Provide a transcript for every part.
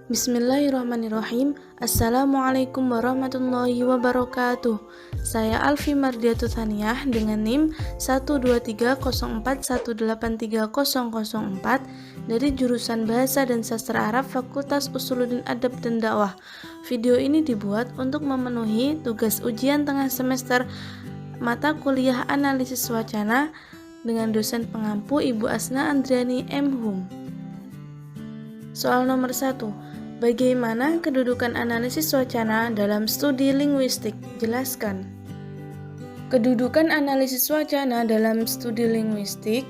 Bismillahirrahmanirrahim. Assalamualaikum warahmatullahi wabarakatuh. Saya Alfi Mardiatu Thaniyah dengan NIM 12304183004 dari jurusan Bahasa dan Sastra Arab Fakultas Usuluddin Adab dan Dakwah. Video ini dibuat untuk memenuhi tugas ujian tengah semester mata kuliah analisis wacana dengan dosen pengampu Ibu Asna Andriani M. Hum. Soal nomor 1. Bagaimana kedudukan analisis wacana dalam studi linguistik? Jelaskan. Kedudukan analisis wacana dalam studi linguistik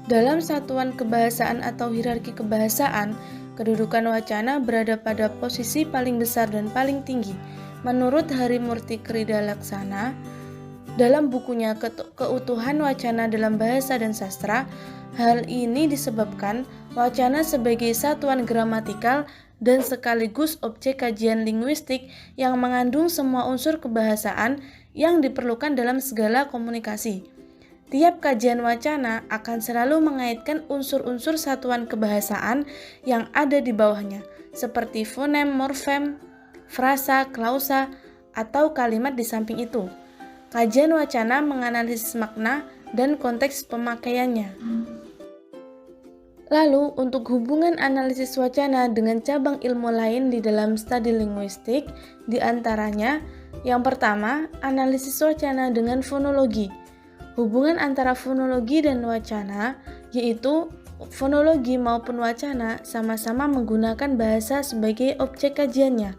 dalam satuan kebahasaan atau hierarki kebahasaan, kedudukan wacana berada pada posisi paling besar dan paling tinggi. Menurut Harimurti Krida Laksana, dalam bukunya Keutuhan Wacana dalam Bahasa dan Sastra, hal ini disebabkan wacana sebagai satuan gramatikal dan sekaligus objek kajian linguistik yang mengandung semua unsur kebahasaan yang diperlukan dalam segala komunikasi. Tiap kajian wacana akan selalu mengaitkan unsur-unsur satuan kebahasaan yang ada di bawahnya, seperti fonem, morfem, frasa, klausa, atau kalimat di samping itu. Kajian wacana menganalisis makna dan konteks pemakaiannya. Lalu, untuk hubungan analisis wacana dengan cabang ilmu lain di dalam studi linguistik, diantaranya yang pertama, analisis wacana dengan fonologi. Hubungan antara fonologi dan wacana, yaitu fonologi maupun wacana sama-sama menggunakan bahasa sebagai objek kajiannya.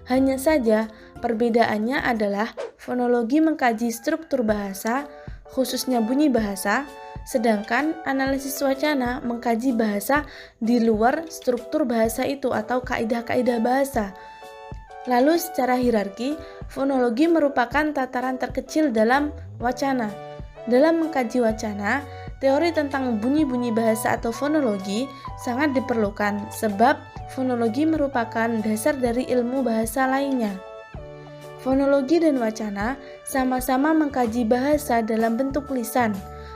Hanya saja, perbedaannya adalah fonologi mengkaji struktur bahasa, khususnya bunyi bahasa, sedangkan analisis wacana mengkaji bahasa di luar struktur bahasa itu atau kaidah-kaidah bahasa. Lalu secara hierarki, fonologi merupakan tataran terkecil dalam wacana. Dalam mengkaji wacana, teori tentang bunyi-bunyi bahasa atau fonologi sangat diperlukan sebab fonologi merupakan dasar dari ilmu bahasa lainnya. Fonologi dan wacana sama-sama mengkaji bahasa dalam bentuk lisan.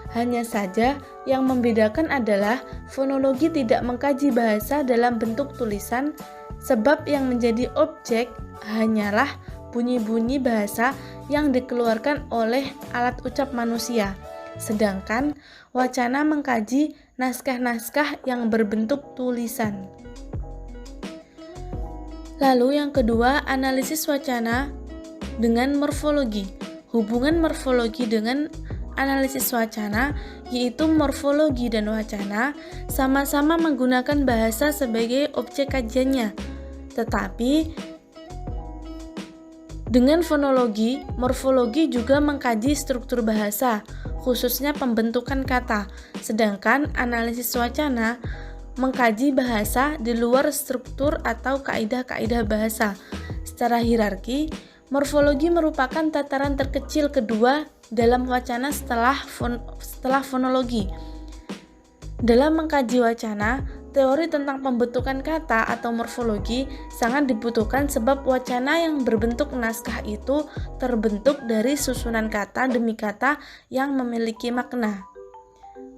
Hanya saja yang membedakan adalah fonologi tidak mengkaji bahasa dalam bentuk tulisan sebab yang menjadi objek hanyalah bunyi-bunyi bahasa yang dikeluarkan oleh alat ucap manusia. Sedangkan wacana mengkaji naskah-naskah yang berbentuk tulisan. Lalu yang kedua, analisis wacana dengan morfologi. Hubungan morfologi dengan analisis wacana, yaitu morfologi dan wacana sama-sama menggunakan bahasa sebagai objek kajiannya. Tetapi dengan fonologi, morfologi juga mengkaji struktur bahasa, khususnya pembentukan kata. Sedangkan analisis wacana mengkaji bahasa di luar struktur atau kaidah-kaidah bahasa. Secara hierarki, morfologi merupakan tataran terkecil kedua dalam wacana setelah fonologi. Dalam mengkaji wacana, teori tentang pembentukan kata atau morfologi sangat dibutuhkan sebab wacana yang berbentuk naskah itu terbentuk dari susunan kata demi kata yang memiliki makna.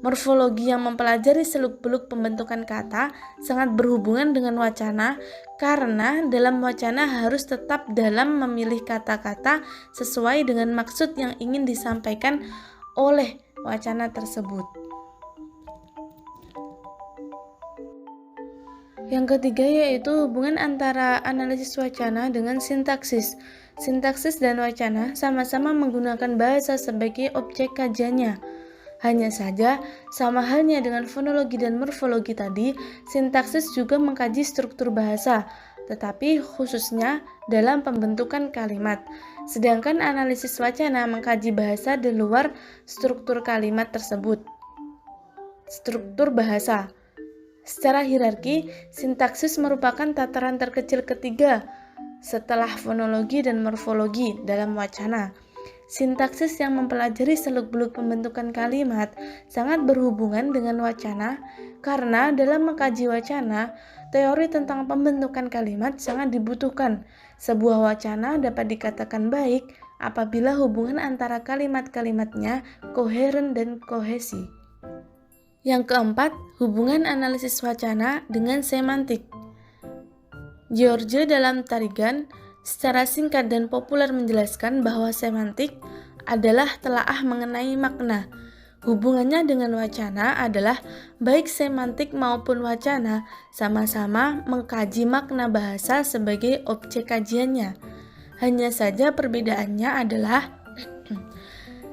Morfologi yang mempelajari seluk-beluk pembentukan kata sangat berhubungan dengan wacana karena dalam wacana harus tetap dalam memilih kata-kata sesuai dengan maksud yang ingin disampaikan oleh wacana tersebut. Yang ketiga yaitu hubungan antara analisis wacana dengan sintaksis. Sintaksis dan wacana sama-sama menggunakan bahasa sebagai objek kajiannya. Hanya saja, sama halnya dengan fonologi dan morfologi tadi, sintaksis juga mengkaji struktur bahasa, tetapi khususnya dalam pembentukan kalimat. Sedangkan analisis wacana mengkaji bahasa di luar struktur kalimat tersebut. Struktur bahasa. Secara hierarki, sintaksis merupakan tataran terkecil ketiga setelah fonologi dan morfologi dalam wacana. Sintaksis yang mempelajari seluk-beluk pembentukan kalimat sangat berhubungan dengan wacana karena dalam mengkaji wacana, teori tentang pembentukan kalimat sangat dibutuhkan. Sebuah wacana dapat dikatakan baik apabila hubungan antara kalimat-kalimatnya koheren dan kohesi. Yang keempat, hubungan analisis wacana dengan semantik. George dalam Tarigan secara singkat dan populer menjelaskan bahwa semantik adalah telaah mengenai makna. Hubungannya dengan wacana adalah baik semantik maupun wacana sama-sama mengkaji makna bahasa sebagai objek kajiannya. Hanya saja perbedaannya adalah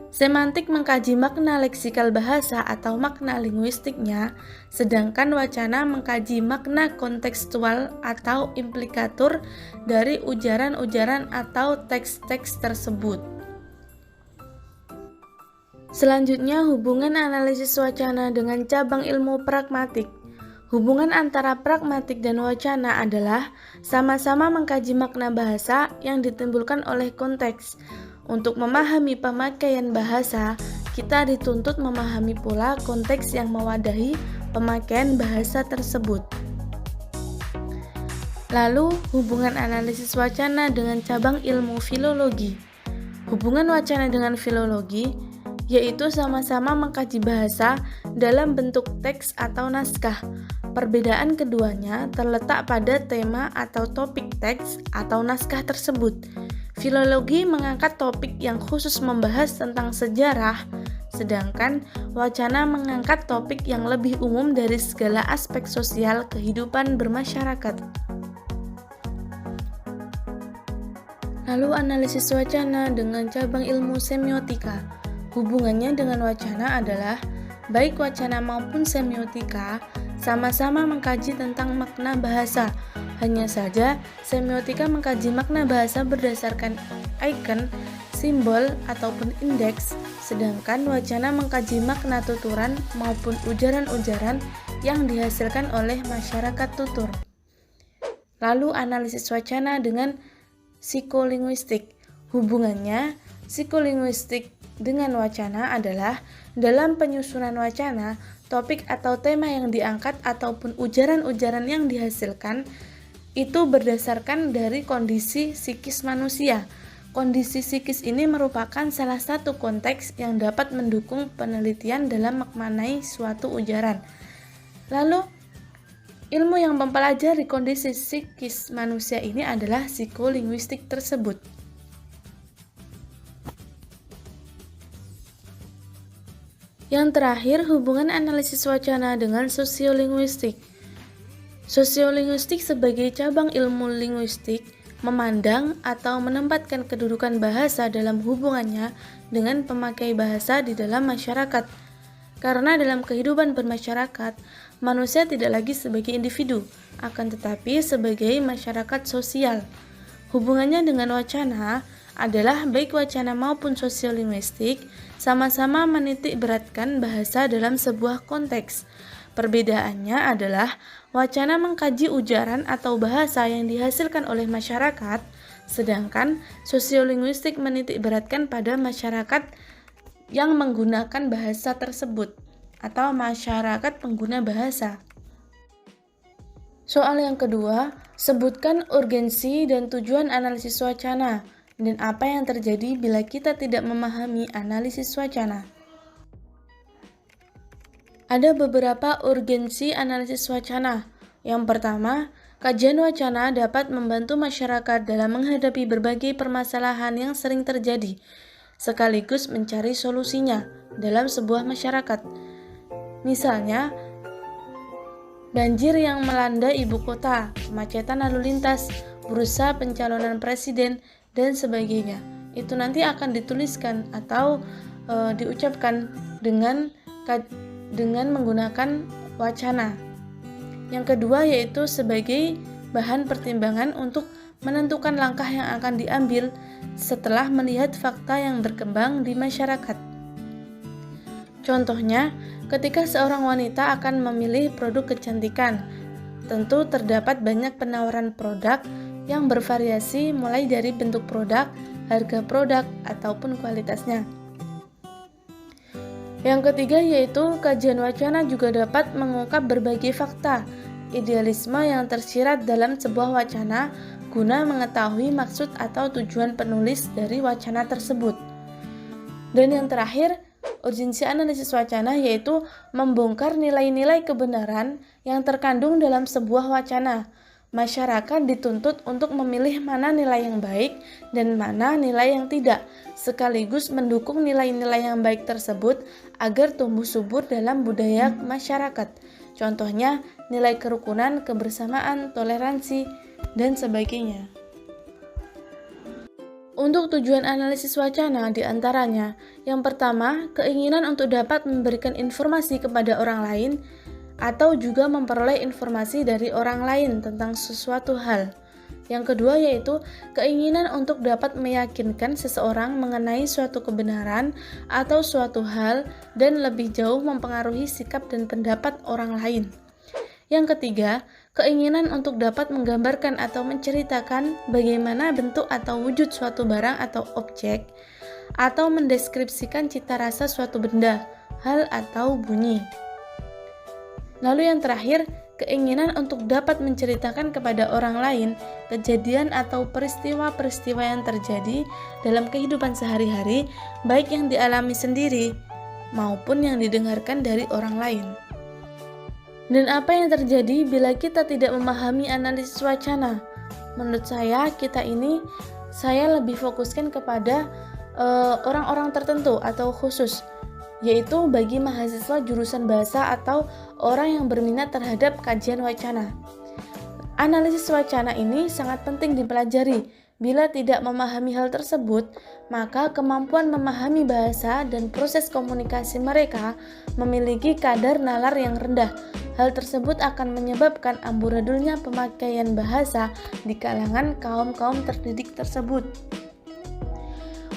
semantik mengkaji makna leksikal bahasa atau makna linguistiknya, sedangkan wacana mengkaji makna kontekstual atau implikatur dari ujaran-ujaran atau teks-teks tersebut. Selanjutnya, hubungan analisis wacana dengan cabang ilmu pragmatik. Hubungan antara pragmatik dan wacana adalah sama-sama mengkaji makna bahasa yang ditimbulkan oleh konteks. Untuk memahami pemakaian bahasa, kita dituntut memahami pula konteks yang mewadahi pemakaian bahasa tersebut. Lalu, hubungan analisis wacana dengan cabang ilmu filologi. Hubungan wacana dengan filologi yaitu sama-sama mengkaji bahasa dalam bentuk teks atau naskah. Perbedaan keduanya terletak pada tema atau topik teks atau naskah tersebut. Filologi mengangkat topik yang khusus membahas tentang sejarah, sedangkan wacana mengangkat topik yang lebih umum dari segala aspek sosial kehidupan bermasyarakat. Lalu analisis wacana dengan cabang ilmu semiotika. Hubungannya dengan wacana adalah baik wacana maupun semiotika sama-sama mengkaji tentang makna bahasa. Hanya saja semiotika mengkaji makna bahasa berdasarkan icon, simbol, ataupun indeks, sedangkan wacana mengkaji makna tuturan maupun ujaran-ujaran yang dihasilkan oleh masyarakat tutur. Lalu analisis wacana dengan psikolinguistik. Hubungannya psikolinguistik dengan wacana adalah dalam penyusunan wacana, topik atau tema yang diangkat ataupun ujaran-ujaran yang dihasilkan itu berdasarkan dari kondisi psikis manusia. Kondisi psikis ini merupakan salah satu konteks yang dapat mendukung penelitian dalam memaknai suatu ujaran. Lalu, ilmu yang mempelajari kondisi psikis manusia ini adalah psikolinguistik tersebut. Yang terakhir, hubungan analisis wacana dengan sosiolinguistik. Sosiolinguistik sebagai cabang ilmu linguistik memandang atau menempatkan kedudukan bahasa dalam hubungannya dengan pemakai bahasa di dalam masyarakat. Karena dalam kehidupan bermasyarakat, manusia tidak lagi sebagai individu, akan tetapi sebagai masyarakat sosial. Hubungannya dengan wacana adalah baik wacana maupun sosiolinguistik sama-sama menitik beratkan bahasa dalam sebuah konteks. Perbedaannya adalah wacana mengkaji ujaran atau bahasa yang dihasilkan oleh masyarakat, sedangkan sosiolinguistik menitik beratkan pada masyarakat yang menggunakan bahasa tersebut atau masyarakat pengguna bahasa. Soal yang kedua, sebutkan urgensi dan tujuan analisis wacana dan apa yang terjadi bila kita tidak memahami analisis wacana. Ada beberapa urgensi analisis wacana. Yang pertama, kajian wacana dapat membantu masyarakat dalam menghadapi berbagai permasalahan yang sering terjadi, sekaligus mencari solusinya dalam sebuah masyarakat. Misalnya, banjir yang melanda ibu kota, kemacetan lalu lintas, bursa pencalonan presiden, dan sebagainya. Itu nanti akan dituliskan atau diucapkan dengan menggunakan wacana. Yang kedua yaitu sebagai bahan pertimbangan untuk menentukan langkah yang akan diambil setelah melihat fakta yang berkembang di masyarakat. Contohnya, ketika seorang wanita akan memilih produk kecantikan, tentu terdapat banyak penawaran produk yang bervariasi mulai dari bentuk produk, harga produk, ataupun kualitasnya. Yang ketiga yaitu kajian wacana juga dapat mengungkap berbagai fakta, idealisme yang tersirat dalam sebuah wacana guna mengetahui maksud atau tujuan penulis dari wacana tersebut. Dan yang terakhir, urgensi analisis wacana yaitu membongkar nilai-nilai kebenaran yang terkandung dalam sebuah wacana. Masyarakat dituntut untuk memilih mana nilai yang baik dan mana nilai yang tidak, sekaligus mendukung nilai-nilai yang baik tersebut agar tumbuh subur dalam budaya masyarakat. Contohnya, nilai kerukunan, kebersamaan, toleransi, dan sebagainya. Untuk tujuan analisis wacana diantaranya, yang pertama, keinginan untuk dapat memberikan informasi kepada orang lain atau juga memperoleh informasi dari orang lain tentang sesuatu hal. Yang kedua yaitu keinginan untuk dapat meyakinkan seseorang mengenai suatu kebenaran atau suatu hal dan lebih jauh mempengaruhi sikap dan pendapat orang lain. Yang ketiga, keinginan untuk dapat menggambarkan atau menceritakan bagaimana bentuk atau wujud suatu barang atau objek, atau mendeskripsikan cita rasa suatu benda, hal atau bunyi. Lalu yang terakhir, keinginan untuk dapat menceritakan kepada orang lain kejadian atau peristiwa-peristiwa yang terjadi dalam kehidupan sehari-hari, baik yang dialami sendiri maupun yang didengarkan dari orang lain. Dan apa yang terjadi bila kita tidak memahami analisis wacana? Menurut saya lebih fokuskan kepada orang-orang tertentu atau khusus, yaitu bagi mahasiswa jurusan bahasa atau orang yang berminat terhadap kajian wacana. Analisis wacana ini sangat penting dipelajari. Bila tidak memahami hal tersebut, maka kemampuan memahami bahasa dan proses komunikasi mereka memiliki kadar nalar yang rendah. Hal tersebut akan menyebabkan amburadulnya pemakaian bahasa di kalangan kaum-kaum terdidik tersebut.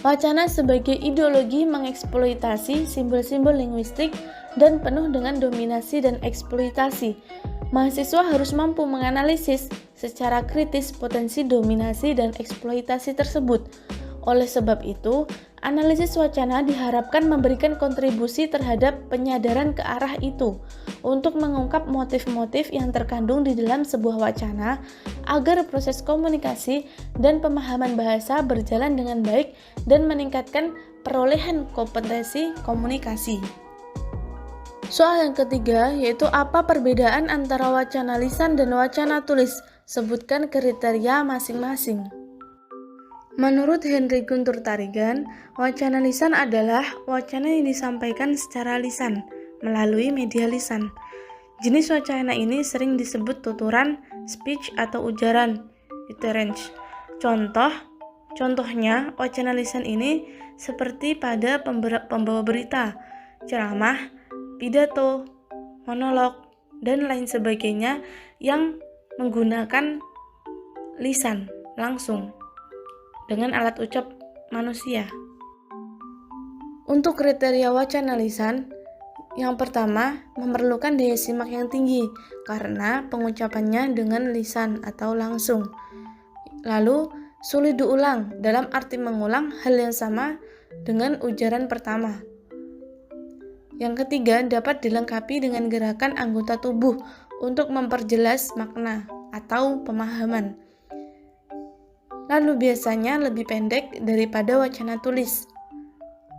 Wacana sebagai ideologi mengeksploitasi simbol-simbol linguistik dan penuh dengan dominasi dan eksploitasi. Mahasiswa harus mampu menganalisis secara kritis potensi dominasi dan eksploitasi tersebut. Oleh sebab itu, analisis wacana diharapkan memberikan kontribusi terhadap penyadaran ke arah itu untuk mengungkap motif-motif yang terkandung di dalam sebuah wacana agar proses komunikasi dan pemahaman bahasa berjalan dengan baik dan meningkatkan perolehan kompetensi komunikasi. Soal yang ketiga yaitu apa perbedaan antara wacana lisan dan wacana tulis? Sebutkan kriteria masing-masing. Menurut Henry Guntur Tarigan, wacana lisan adalah wacana yang disampaikan secara lisan, melalui media lisan. Jenis wacana ini sering disebut tuturan, speech atau ujaran, utterance. Contohnya, wacana lisan ini seperti pada pembawa berita, ceramah, pidato, monolog, dan lain sebagainya yang menggunakan lisan langsung dengan alat ucap manusia. Untuk kriteria wacana lisan, yang pertama memerlukan daya simak yang tinggi karena pengucapannya dengan lisan atau langsung. Lalu sulit diulang dalam arti mengulang hal yang sama dengan ujaran pertama. Yang ketiga, dapat dilengkapi dengan gerakan anggota tubuh untuk memperjelas makna atau pemahaman. Lalu biasanya lebih pendek daripada wacana tulis,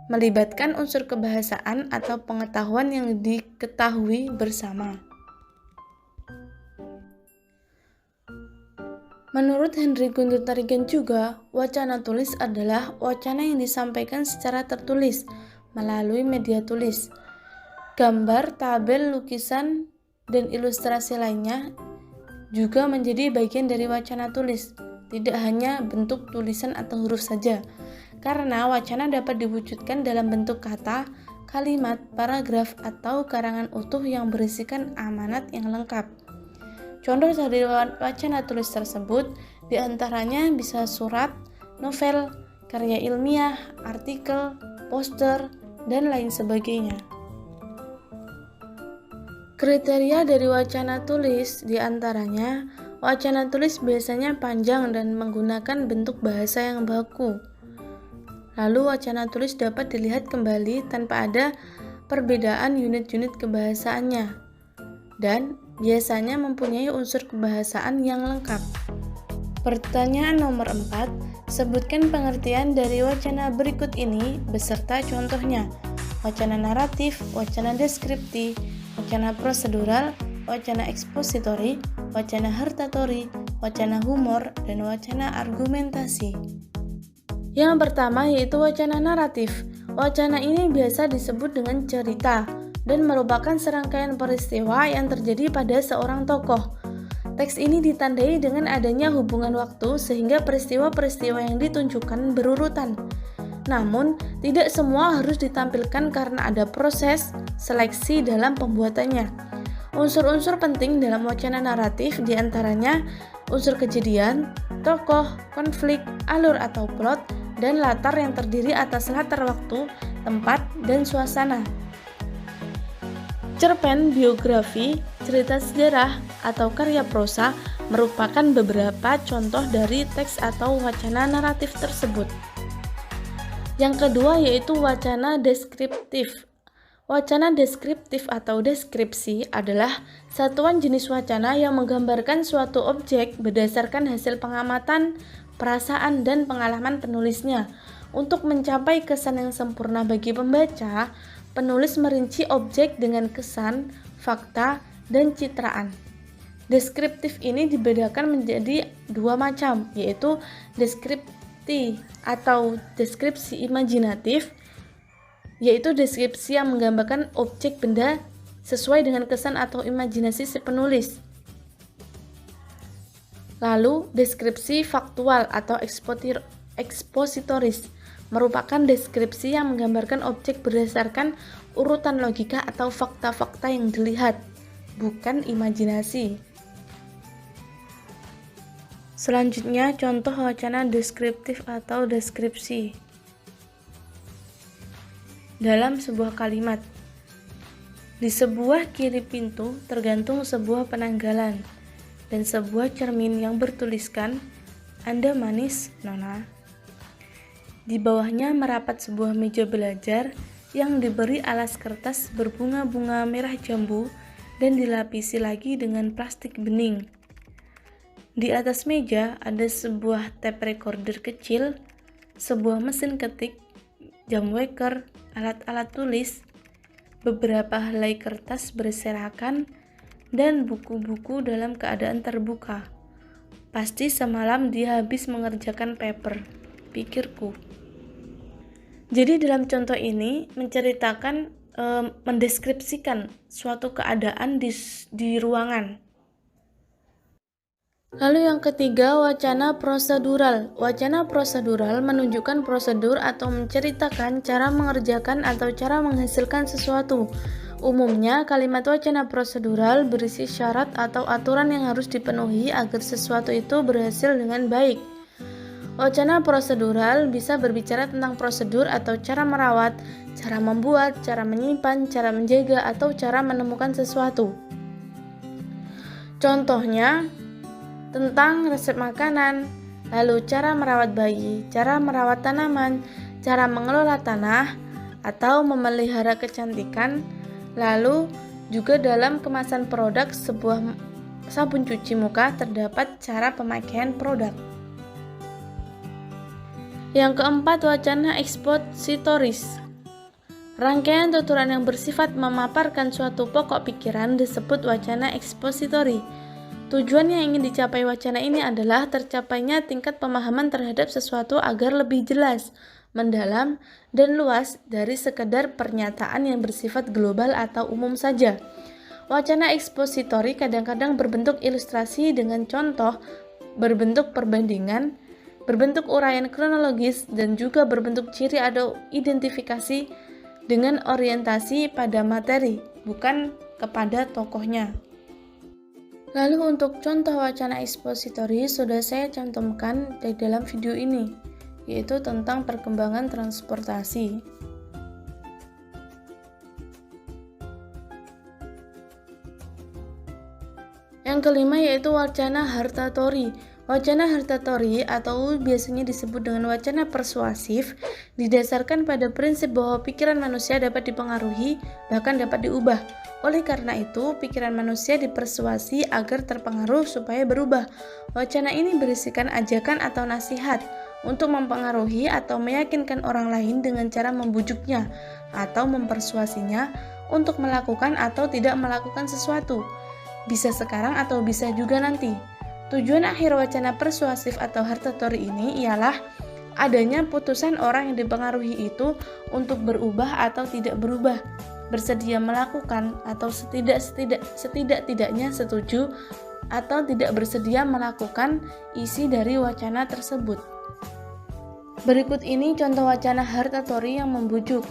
melibatkan unsur kebahasaan atau pengetahuan yang diketahui bersama. Menurut Henry Guntur Tarigan juga, wacana tulis adalah wacana yang disampaikan secara tertulis melalui media tulis. Gambar, tabel, lukisan, dan ilustrasi lainnya juga menjadi bagian dari wacana tulis, tidak hanya bentuk tulisan atau huruf saja, karena wacana dapat diwujudkan dalam bentuk kata, kalimat, paragraf, atau karangan utuh yang berisikan amanat yang lengkap. Contoh dari wacana tulis tersebut diantaranya bisa surat, novel, karya ilmiah, artikel, poster, dan lain sebagainya. Kriteria dari wacana tulis diantaranya, wacana tulis biasanya panjang dan menggunakan bentuk bahasa yang baku. Lalu wacana tulis dapat dilihat kembali tanpa ada perbedaan unit-unit kebahasaannya, dan biasanya mempunyai unsur kebahasaan yang lengkap. Pertanyaan nomor 4, sebutkan pengertian dari wacana berikut ini beserta contohnya. Wacana naratif, wacana deskriptif, wacana prosedural, wacana ekspositori, wacana hartatori, wacana humor, dan wacana argumentasi. Yang pertama yaitu wacana naratif. Wacana ini biasa disebut dengan cerita dan merupakan serangkaian peristiwa yang terjadi pada seorang tokoh. Teks ini ditandai dengan adanya hubungan waktu sehingga peristiwa-peristiwa yang ditunjukkan berurutan. Namun, tidak semua harus ditampilkan karena ada proses seleksi dalam pembuatannya. Unsur-unsur penting dalam wacana naratif diantaranya unsur kejadian, tokoh, konflik, alur atau plot, dan latar yang terdiri atas latar waktu, tempat, dan suasana. Cerpen, biografi, cerita sejarah, atau karya prosa merupakan beberapa contoh dari teks atau wacana naratif tersebut. Yang kedua yaitu wacana deskriptif. Wacana deskriptif atau deskripsi adalah satuan jenis wacana yang menggambarkan suatu objek berdasarkan hasil pengamatan, perasaan, dan pengalaman penulisnya. Untuk mencapai kesan yang sempurna bagi pembaca, penulis merinci objek dengan kesan, fakta, dan citraan. Deskriptif ini dibedakan menjadi dua macam, yaitu deskripsi atau deskripsi imajinatif, yaitu deskripsi yang menggambarkan objek benda sesuai dengan kesan atau imajinasi si penulis. Lalu, deskripsi faktual atau ekspositoris merupakan deskripsi yang menggambarkan objek berdasarkan urutan logika atau fakta-fakta yang dilihat, bukan imajinasi. Selanjutnya, contoh wacana deskriptif atau deskripsi. Dalam sebuah kalimat, di sebuah kiri pintu tergantung sebuah penanggalan dan sebuah cermin yang bertuliskan, "Anda manis, Nona." Di bawahnya merapat sebuah meja belajar yang diberi alas kertas berbunga-bunga merah jambu dan dilapisi lagi dengan plastik bening. Di atas meja ada sebuah tape recorder kecil, sebuah mesin ketik, jam waker, alat-alat tulis, beberapa helai kertas berserakan, dan buku-buku dalam keadaan terbuka. Pasti semalam dia habis mengerjakan paper, pikirku. Jadi dalam contoh ini menceritakan, mendeskripsikan suatu keadaan di ruangan. Lalu yang ketiga, wacana prosedural. Wacana prosedural menunjukkan prosedur atau menceritakan cara mengerjakan atau cara menghasilkan sesuatu. Umumnya, kalimat wacana prosedural berisi syarat atau aturan yang harus dipenuhi agar sesuatu itu berhasil dengan baik. Wacana prosedural bisa berbicara tentang prosedur atau cara merawat, cara membuat, cara menyimpan, cara menjaga, atau cara menemukan sesuatu. Contohnya, tentang resep makanan, lalu cara merawat bayi, cara merawat tanaman, cara mengelola tanah, atau memelihara kecantikan. Lalu juga dalam kemasan produk sebuah sabun cuci muka terdapat cara pemakaian produk. Yang keempat, wacana ekspositoris. Rangkaian tuturan yang bersifat memaparkan suatu pokok pikiran disebut wacana ekspositori. Tujuan yang ingin dicapai wacana ini adalah tercapainya tingkat pemahaman terhadap sesuatu agar lebih jelas, mendalam, dan luas dari sekedar pernyataan yang bersifat global atau umum saja. Wacana ekspositori kadang-kadang berbentuk ilustrasi dengan contoh, berbentuk perbandingan, berbentuk uraian kronologis, dan juga berbentuk ciri atau identifikasi dengan orientasi pada materi, bukan kepada tokohnya. Lalu untuk contoh wacana ekspositori sudah saya cantumkan di dalam video ini, yaitu tentang perkembangan transportasi. Yang kelima yaitu wacana hartatori. Wacana hartatori atau biasanya disebut dengan wacana persuasif didasarkan pada prinsip bahwa pikiran manusia dapat dipengaruhi, bahkan dapat diubah. Oleh karena itu, pikiran manusia dipersuasi agar terpengaruh supaya berubah. Wacana ini berisikan ajakan atau nasihat untuk mempengaruhi atau meyakinkan orang lain dengan cara membujuknya atau mempersuasinya untuk melakukan atau tidak melakukan sesuatu. Bisa sekarang atau bisa juga nanti. Tujuan akhir wacana persuasif atau hartatori ini ialah adanya putusan orang yang dipengaruhi itu untuk berubah atau tidak berubah, bersedia melakukan atau setidak-tidaknya setuju atau tidak bersedia melakukan isi dari wacana tersebut. Berikut ini contoh wacana hartatori yang membujuk,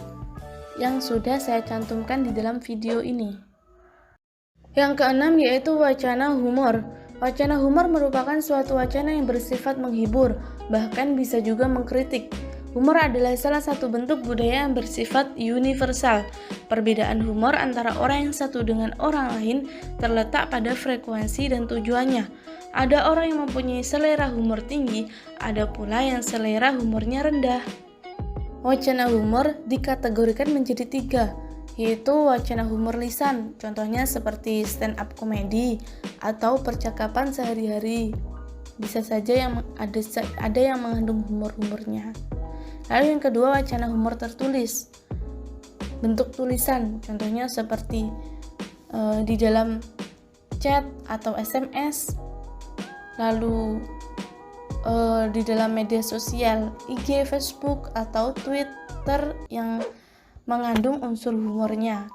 yang sudah saya cantumkan di dalam video ini. Yang keenam yaitu wacana humor. Wacana humor merupakan suatu wacana yang bersifat menghibur, bahkan bisa juga mengkritik. Humor adalah salah satu bentuk budaya yang bersifat universal. Perbedaan humor antara orang yang satu dengan orang lain terletak pada frekuensi dan tujuannya. Ada orang yang mempunyai selera humor tinggi, ada pula yang selera humornya rendah. Wacana humor dikategorikan menjadi 3, yaitu wacana humor lisan, contohnya seperti stand up comedy atau percakapan sehari-hari. Bisa saja yang ada yang mengandung humornya. Lalu yang kedua, wacana humor tertulis, bentuk tulisan, contohnya seperti di dalam chat atau SMS, lalu di dalam media sosial IG, Facebook atau Twitter yang mengandung unsur humornya.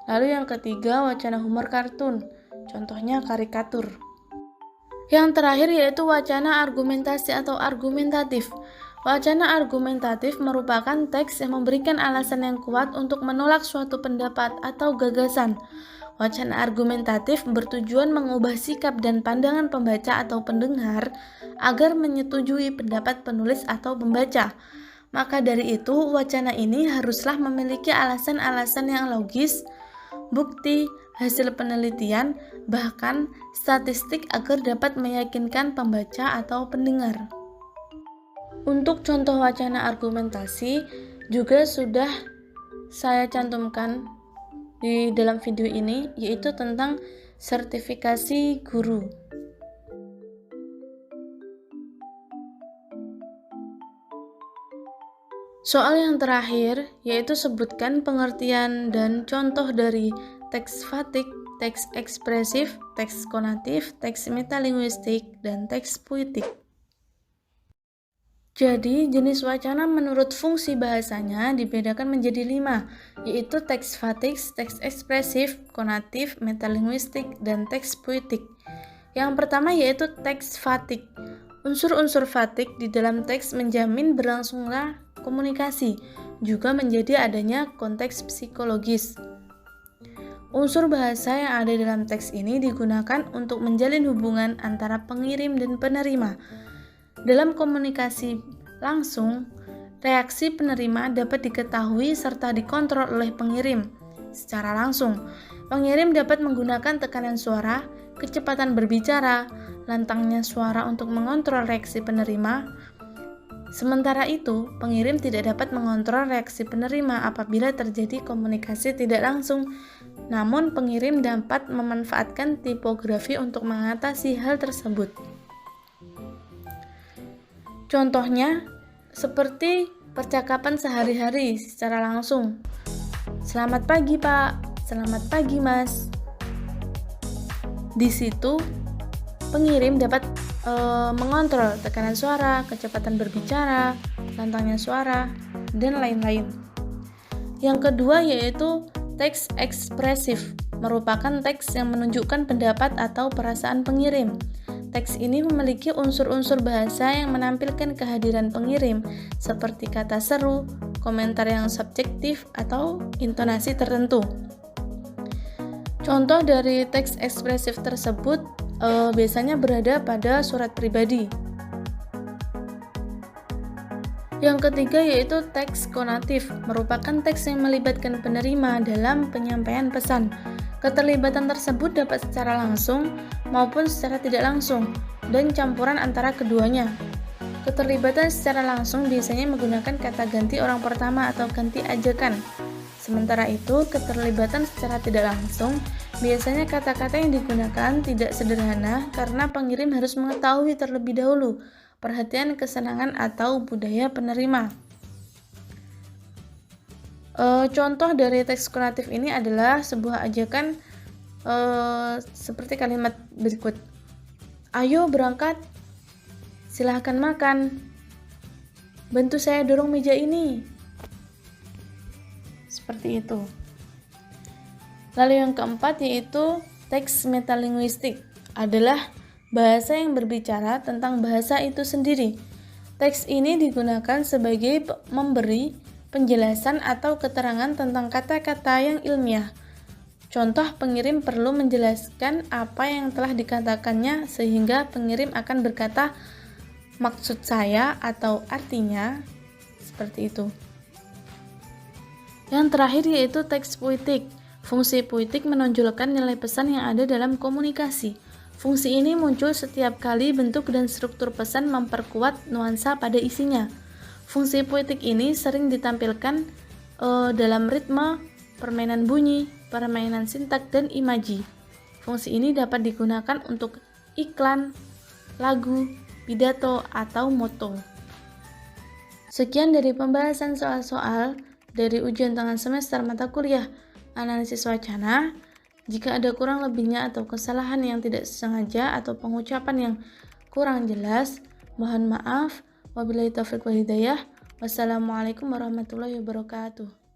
Lalu yang ketiga, wacana humor kartun, contohnya karikatur. Yang terakhir yaitu wacana argumentasi atau argumentatif. Wacana argumentatif merupakan teks yang memberikan alasan yang kuat untuk menolak suatu pendapat atau gagasan. Wacana argumentatif bertujuan mengubah sikap dan pandangan pembaca atau pendengar agar menyetujui pendapat penulis atau pembaca. Maka dari itu, wacana ini haruslah memiliki alasan-alasan yang logis, bukti, hasil penelitian, bahkan statistik agar dapat meyakinkan pembaca atau pendengar. Untuk contoh wacana argumentasi juga sudah saya cantumkan di dalam video ini, yaitu tentang sertifikasi guru. Soal yang terakhir yaitu sebutkan pengertian dan contoh dari teks fatik, teks ekspresif, teks konatif, teks metalinguistik, dan teks puitik. Jadi, jenis wacana menurut fungsi bahasanya dibedakan menjadi 5, yaitu teks fatik, teks ekspresif, konatif, metalinguistik, dan teks puitik. Yang pertama yaitu teks fatik. Unsur-unsur fatik di dalam teks menjamin berlangsungnya komunikasi, juga menjadi adanya konteks psikologis. Unsur bahasa yang ada dalam teks ini digunakan untuk menjalin hubungan antara pengirim dan penerima. Dalam komunikasi langsung, reaksi penerima dapat diketahui serta dikontrol oleh pengirim secara langsung. Pengirim dapat menggunakan tekanan suara, kecepatan berbicara, lantangnya suara untuk mengontrol reaksi penerima. Sementara itu, pengirim tidak dapat mengontrol reaksi penerima apabila terjadi komunikasi tidak langsung. Namun, pengirim dapat memanfaatkan tipografi untuk mengatasi hal tersebut. Contohnya, seperti percakapan sehari-hari secara langsung. Selamat pagi, Pak. Selamat pagi, Mas. Di situ, pengirim dapat mengontrol tekanan suara, kecepatan berbicara, lantangnya suara, dan lain-lain. Yang kedua yaitu teks ekspresif, merupakan teks yang menunjukkan pendapat atau perasaan pengirim. Teks ini memiliki unsur-unsur bahasa yang menampilkan kehadiran pengirim, seperti kata seru, komentar yang subjektif, atau intonasi tertentu. Contoh dari teks ekspresif tersebut biasanya berada pada surat pribadi. Yang ketiga yaitu teks konatif, merupakan teks yang melibatkan penerima dalam penyampaian pesan. Keterlibatan tersebut dapat secara langsung maupun secara tidak langsung, dan campuran antara keduanya. Keterlibatan secara langsung biasanya menggunakan kata ganti orang pertama atau ganti ajakan. Sementara itu, keterlibatan secara tidak langsung biasanya kata-kata yang digunakan tidak sederhana karena pengirim harus mengetahui terlebih dahulu perhatian, kesenangan, atau budaya penerima. Contoh dari teks konatif ini adalah sebuah ajakan seperti kalimat berikut. Ayo berangkat, silahkan makan. Bantu saya dorong meja ini. Seperti itu. Lalu yang keempat yaitu teks metalinguistik, adalah bahasa yang berbicara tentang bahasa itu sendiri. Teks ini digunakan sebagai memberi penjelasan atau keterangan tentang kata-kata yang ilmiah. Contoh, pengirim perlu menjelaskan apa yang telah dikatakannya sehingga pengirim akan berkata, maksud saya atau artinya, seperti itu. Yang terakhir yaitu teks puitik. Fungsi puitik menonjolkan nilai pesan yang ada dalam komunikasi. Fungsi ini muncul setiap kali bentuk dan struktur pesan memperkuat nuansa pada isinya. Fungsi puitik ini sering ditampilkan dalam ritme, permainan bunyi, permainan sintak, dan imaji. Fungsi ini dapat digunakan untuk iklan, lagu, pidato, atau moto. Sekian dari pembahasan soal-soal dari ujian tengah semester mata kuliah analisis wacana. Jika ada kurang lebihnya atau kesalahan yang tidak sengaja atau pengucapan yang kurang jelas, mohon maaf. Wabillahi taufiq wal hidayah. Wassalamualaikum warahmatullahi wabarakatuh.